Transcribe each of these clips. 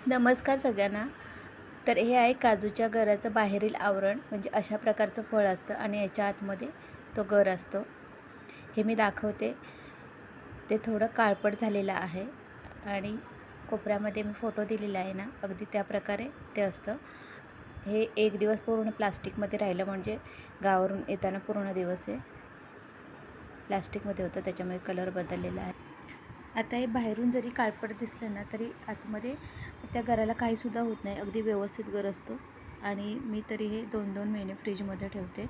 नमस्कार सगळ्यांना. तर हे आहे काजूच्या गराचं बाहेरील आवरण, म्हणजे अशा प्रकारचं फळ असतं आणि याच्या आतमध्ये तो गर असतो. हे मी दाखवते. ते थोडं काळपट झालेलं आहे आणि कोपऱ्यामध्ये मी फोटो दिलेला आहे ना, अगदी त्या प्रकारे ते असतं. हे एक दिवस पूर्ण प्लास्टिकमध्ये राहिलं, म्हणजे गावावरून येताना पूर्ण दिवस हे प्लास्टिकमध्ये होतं, त्याच्यामुळे कलर बदललेला आहे. आता हे बाहेरून जरी काळपट दिसलं ना, तरी आतमध्ये त्या गराला काहीसुद्धा होत नाही, अगदी व्यवस्थित गर असतो. आणि मी तरी हे 2-2 महिने फ्रीजमध्ये ठेवते.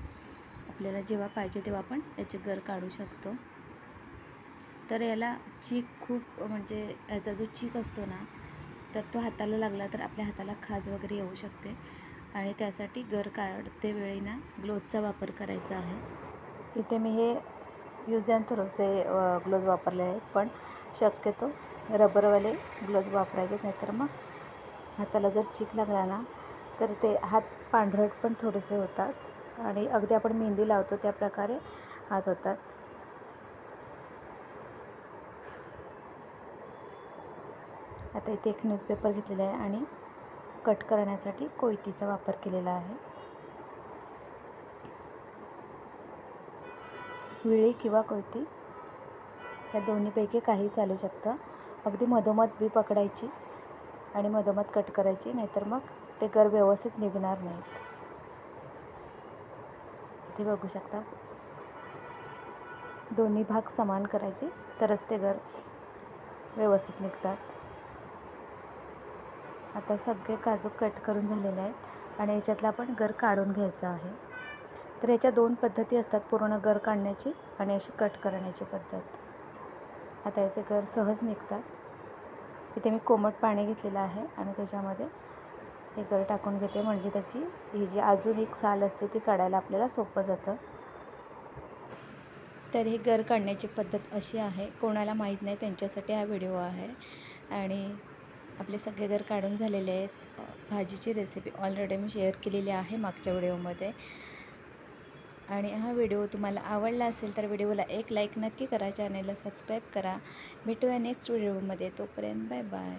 आपल्याला जेव्हा पाहिजे तेव्हा आपण याचे गर काढू शकतो. तर याला चीक खूप, म्हणजे याचा जो चीक असतो ना, तर तो हाताला लागला तर आपल्या हाताला खाज वगैरे येऊ शकते. आणि त्यासाठी गर काढते वेळी ना ग्लोव्हजचा वापर करायचा आहे. इथे मी हे यूज अँड थ्रोचे ग्लोव्ज वापरले आहेत, पण शक्यतो रबरवाले ग्लोव्ज वापरायचे, नाहीतर मग हाताला जर चीक लागला ना, तर ते हात पांढरट पण थोडेसे होतात आणि अगदी आपण मेहंदी लावतो त्या प्रकारे हात होतात. आता इथे एक न्यूजपेपर घेतलेला आहे आणि कट करण्यासाठी कोयतीचा वापर केलेला आहे. विळी किंवा कोयती या दोन्हीपैकी काही चालू शकतं. अगदी मधोमध बी पकडायची आणि मधोमध कट करायची, नाहीतर मग ते गर व्यवस्थित निघणार नाहीत. इथे बघू शकता, दोन्ही भाग समान करायचे, तरच ते गर व्यवस्थित निघतात. आता सगळे काजू कट करून झालेले आहेत आणि याच्यातला आपण गर काढून घ्यायचा आहे. तर याच्या 2 पद्धती असतात, पूर्ण गर काढण्याची आणि अशी कट करण्याची पद्धत. आता याचे गर सहज निघतात. इथे मी कोमट पाणी घेतलेलं आहे आणि त्याच्यामध्ये हे गर टाकून घेते, म्हणजे त्याची ही जी अजून एक साल असते ती काढायला आपल्याला सोपं जातं. तर ही गर काढण्याची पद्धत अशी आहे, कोणाला माहीत नाही त्यांच्यासाठी हा व्हिडिओ आहे. आणि आपले सगळे गर काढून झालेले आहेत. भाजीची रेसिपी ऑलरेडी मी शेअर केलेली आहे मागच्या व्हिडिओमध्ये. आणि हा व्हिडिओ तुम्हाला आवडला असेल तर व्हिडिओला एक लाईक नक्की करा, चॅनलला सबस्क्राईब करा. भेटूया नेक्स्ट व्हिडिओमध्ये. तोपर्यंत बाय बाय.